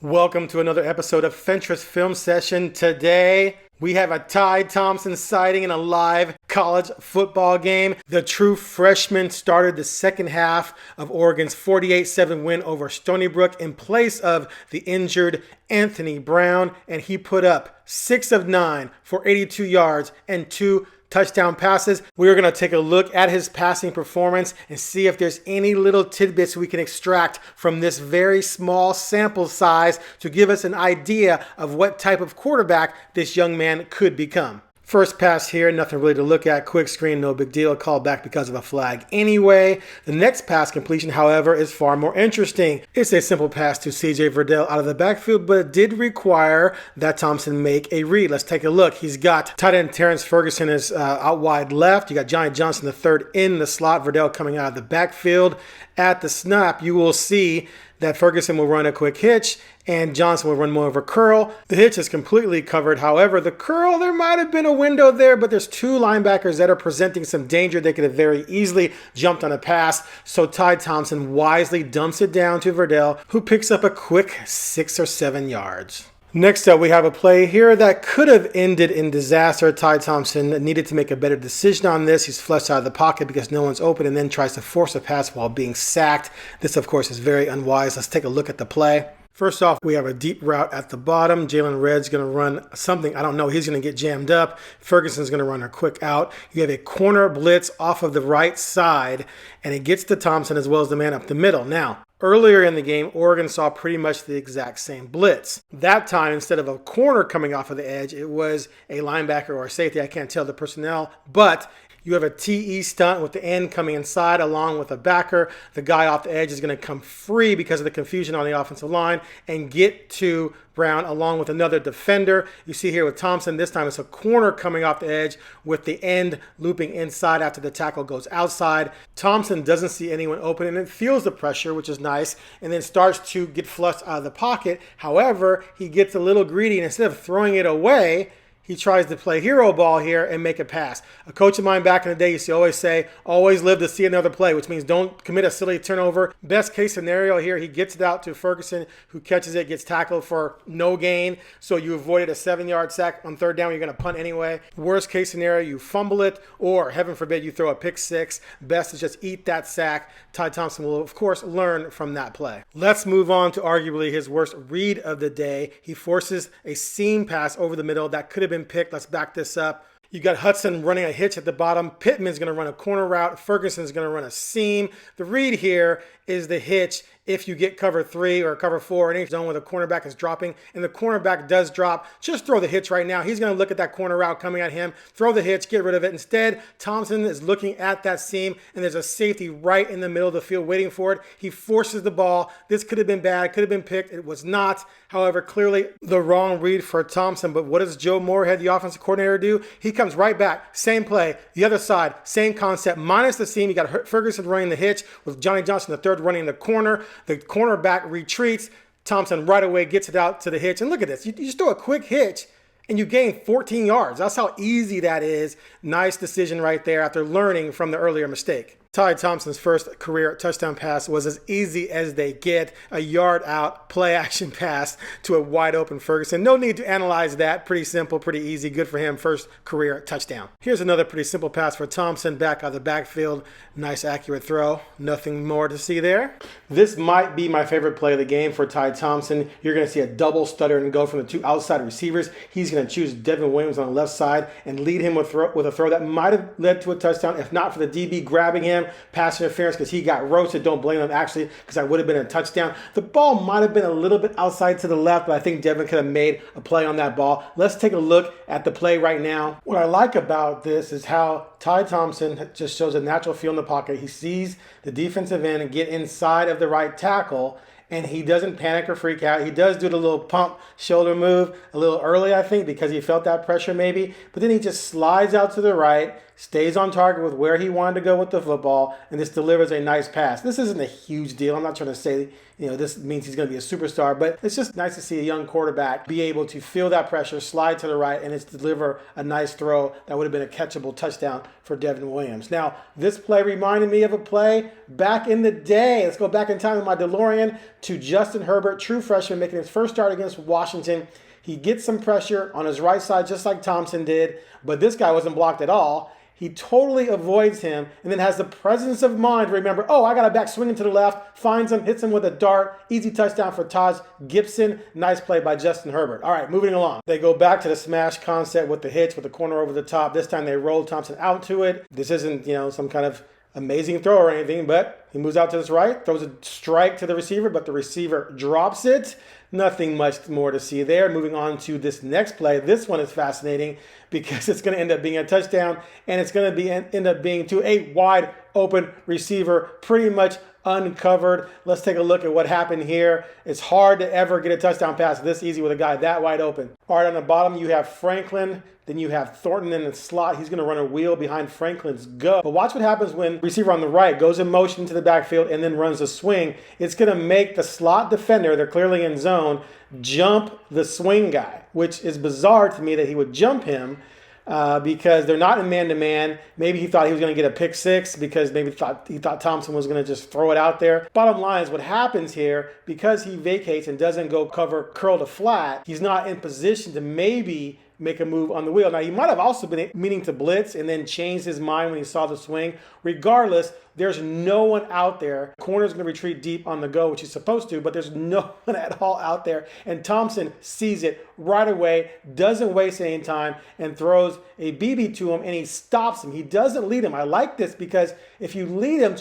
Welcome to another episode of Fentress Film Session. Today, we have a Ty Thompson sighting in a live college football game. The true freshman started the second half of Oregon's 48-7 win over Stony Brook in place of the injured Anthony Brown, and he put up 6 of 9 for 82 yards and 2 touchdown passes. We are going to take a look at his passing performance and see if there's any little tidbits we can extract from this very small sample size to give us an idea of what type of quarterback this young man could become. First pass here, nothing really to look at. Quick screen, no big deal. Called back because of a flag anyway. The next pass completion, however, is far more interesting. It's a simple pass to C.J. Verdell out of the backfield, but it did require that Thompson make a read. Let's take a look. He's got tight end Terrence Ferguson is out wide left. You got Johnny Johnson III in the slot. Verdell coming out of the backfield. At the snap, you will see that Ferguson will run a quick hitch and Johnson will run more of a curl. The hitch is completely covered. However, the curl, there might have been a window there, but there's two linebackers that are presenting some danger. They could have very easily jumped on a pass. So Ty Thompson wisely dumps it down to Verdell, who picks up a quick 6 or 7 yards. Next up, we have a play here that could have ended in disaster. Ty Thompson needed to make a better decision on this. He's flushed out of the pocket because no one's open and then tries to force a pass while being sacked. This, of course, is very unwise. Let's take a look at the play. First off, we have a deep route at the bottom. Jalen Red's going to run something. I don't know. He's going to get jammed up. Ferguson's going to run a quick out. You have a corner blitz off of the right side, and it gets to Thompson as well as the man up the middle. Now, earlier in the game, Oregon saw pretty much the exact same blitz. That time, instead of a corner coming off of the edge, it was a linebacker or a safety. I can't tell the personnel, but you have a TE stunt with the end coming inside along with a backer. The guy off the edge is going to come free because of the confusion on the offensive line and get to Brown along with another defender. You see here with Thompson, this time it's a corner coming off the edge with the end looping inside after the tackle goes outside. Thompson doesn't see anyone open and it feels the pressure, which is nice, and then starts to get flushed out of the pocket. However, he gets a little greedy and instead of throwing it away, he tries to play hero ball here and make a pass. A coach of mine back in the day used to always say, always live to see another play, which means don't commit a silly turnover. Best case scenario here, he gets it out to Ferguson, who catches it, gets tackled for no gain. So you avoided a 7-yard sack on third down. You're going to punt anyway. Worst case scenario, you fumble it, or heaven forbid, you throw a pick six. Best is just eat that sack. Ty Thompson will, of course, learn from that play. Let's move on to arguably his worst read of the day. He forces a seam pass over the middle that could have been picked. Let's back this up. You got Hudson running a hitch at the bottom. Pittman's going to run a corner route. Ferguson's going to run a seam. The read here is the hitch if you get cover 3 or cover 4 in any zone where the cornerback is dropping, and the cornerback does drop, just throw the hitch right now. He's going to look at that corner route coming at him, throw the hitch, get rid of it. Instead, Thompson is looking at that seam, and there's a safety right in the middle of the field waiting for it. He forces the ball. This could have been bad, could have been picked. It was not. However, clearly the wrong read for Thompson. But what does Joe Moorhead, the offensive coordinator, do? He comes right back, same play, the other side, same concept, minus the seam. You got Ferguson running the hitch with Johnny Johnson III running the corner. The cornerback retreats. Thompson right away gets it out to the hitch. And look at this. You just throw a quick hitch and you gain 14 yards. That's how easy that is. Nice decision right there after learning from the earlier mistake. Ty Thompson's first career touchdown pass was as easy as they get. A yard out, play action pass to a wide open Ferguson. No need to analyze that. Pretty simple, pretty easy. Good for him. First career touchdown. Here's another pretty simple pass for Thompson. Back out of the backfield. Nice accurate throw. Nothing more to see there. This might be my favorite play of the game for Ty Thompson. You're going to see a double stutter and go from the two outside receivers. He's going to choose Devin Williams on the left side and lead him with a throw that might have led to a touchdown if not for the DB grabbing him. Pass interference because he got roasted. Don't blame him, actually, because that would have been a touchdown. The ball might have been a little bit outside to the left, but I think Devin could have made a play on that ball. Let's take a look at the play right now. What I like about this is how Ty Thompson just shows a natural feel in the pocket. He sees the defensive end and get inside of the right tackle, and he doesn't panic or freak out. He does do the little pump shoulder move a little early, I think, because he felt that pressure maybe. But then he just slides out to the right, stays on target with where he wanted to go with the football, and this delivers a nice pass. This isn't a huge deal. I'm not trying to say, this means he's going to be a superstar, but it's just nice to see a young quarterback be able to feel that pressure, slide to the right, and it's deliver a nice throw that would have been a catchable touchdown for Devin Williams. Now, this play reminded me of a play back in the day. Let's go back in time with my DeLorean to Justin Herbert, true freshman, making his first start against Washington. He gets some pressure on his right side, just like Thompson did, but this guy wasn't blocked at all. He totally avoids him and then has the presence of mind to remember, oh, I got a back swinging to the left, finds him, hits him with a dart. Easy touchdown for Taj Gibson. Nice play by Justin Herbert. All right, moving along. They go back to the smash concept with the hitch, with the corner over the top. This time they roll Thompson out to it. This isn't, some kind of amazing throw or anything, but he moves out to his right, throws a strike to the receiver, but the receiver drops it. Nothing much more to see there. Moving on to this next play. This one is fascinating because it's going to end up being a touchdown, and it's going to end up being to a wide open receiver, pretty much uncovered. Let's take a look at what happened here. It's hard to ever get a touchdown pass this easy with a guy that wide open. All right, on the bottom you have Franklin. Then you have Thornton in the slot. He's going to run a wheel behind Franklin's go. But watch what happens when receiver on the right goes in motion to the backfield and then runs a swing. It's going to make the slot defender, they're clearly in zone, jump the swing guy, which is bizarre to me that he would jump him because they're not in man-to-man. Maybe he thought he was going to get a pick six because maybe he thought Thompson was going to just throw it out there. Bottom line is what happens here, because he vacates and doesn't go cover curl to flat, he's not in position to maybe make a move on the wheel. Now, he might have also been meaning to blitz and then changed his mind when he saw the swing. Regardless, there's no one out there. Corner's going to retreat deep on the go, which he's supposed to, but there's no one at all out there. And Thompson sees it right away, doesn't waste any time, and throws a BB to him, and he stops him. He doesn't lead him. I like this because if you lead him,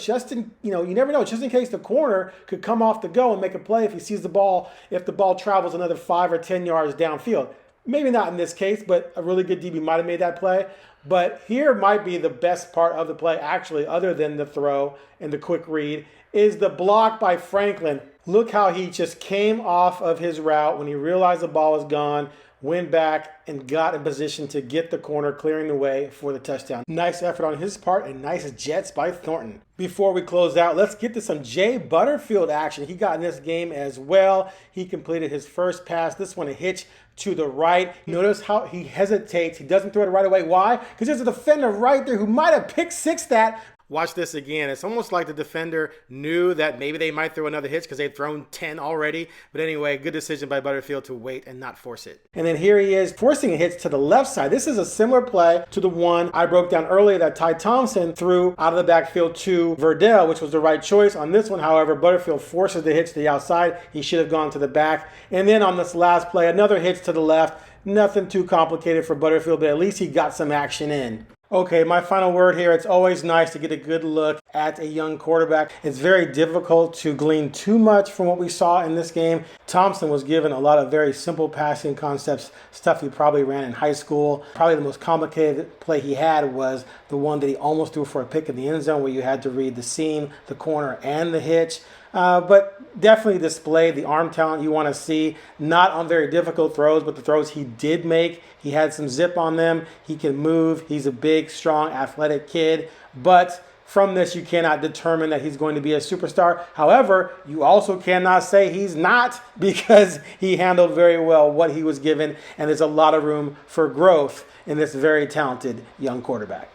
you never know, just in case the corner could come off the go and make a play if he sees the ball, if the ball travels another 5 or 10 yards downfield. Maybe not in this case, but a really good DB might have made that play. But here might be the best part of the play, actually, other than the throw and the quick read, is the block by Franklin. Look how he just came off of his route when he realized the ball was gone, went back and got in position to get the corner, clearing the way for the touchdown. Nice effort on his part and nice jets by Thornton. Before we close out, let's get to some Jay Butterfield action. He got in this game as well. He completed his first pass. This one a hitch to the right. Notice how he hesitates. He doesn't throw it right away. Why? Because there's a defender right there who might have pick six that. Watch this again. It's almost like the defender knew that maybe they might throw another hitch because they'd thrown 10 already. But anyway, good decision by Butterfield to wait and not force it. And then here he is forcing a hitch to the left side. This is a similar play to the one I broke down earlier that Ty Thompson threw out of the backfield to Verdell, which was the right choice. On this one, however, Butterfield forces the hitch to the outside. He should have gone to the back. And then on this last play, another hitch to the left. Nothing too complicated for Butterfield, but at least he got some action in. Okay, my final word here. It's always nice to get a good look at a young quarterback. It's very difficult to glean too much from what we saw in this game. Thompson was given a lot of very simple passing concepts, stuff he probably ran in high school. Probably the most complicated play he had was the one that he almost threw for a pick in the end zone where you had to read the seam, the corner, and the hitch. But definitely displayed the arm talent you want to see. Not on very difficult throws, but the throws he did make, he had some zip on them. He can move. He's a big, strong, athletic kid. But from this, you cannot determine that he's going to be a superstar. However, you also cannot say he's not, because he handled very well what he was given, and there's a lot of room for growth in this very talented young quarterback.